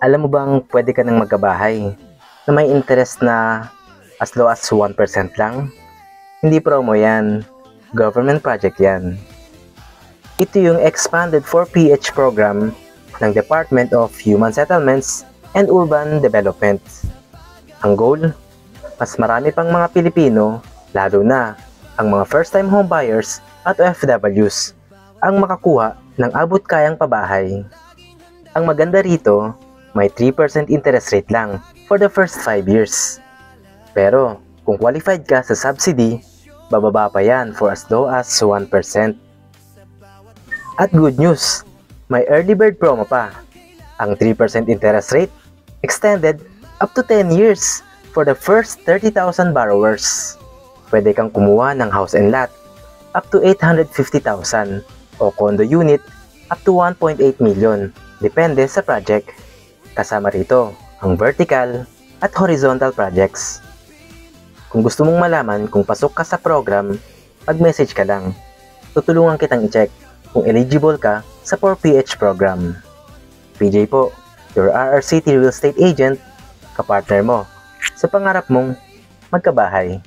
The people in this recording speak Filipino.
Alam mo bang pwede ka nang magkabahay na may interest na as low as 1% lang? Hindi promo yan. Government project yan. Ito yung Expanded 4PH program ng Department of Human Settlements and Urban Development. Ang goal, mas marami pang mga Pilipino, lalo na ang mga first-time homebuyers at OFWs, ang makakuha ng abot-kayang pabahay. Ang maganda rito, may 3% interest rate lang for the first 5 years. Pero kung qualified ka sa subsidy, bababa pa yan for as low as 1%. At good news, may early bird promo pa. Ang 3% interest rate extended up to 10 years for the first 30,000 borrowers. Pwede kang kumuha ng house and lot up to 850,000 o condo unit up to 1.8 million, depende sa project. Kasama rito ang vertical at horizontal projects. Kung gusto mong malaman kung pasok ka sa program, mag-message ka lang. Tutulungan kitang i-check kung eligible ka sa 4PH program. PJ po, your RRCT Real Estate Agent, kapartner mo sa pangarap mong magkabahay.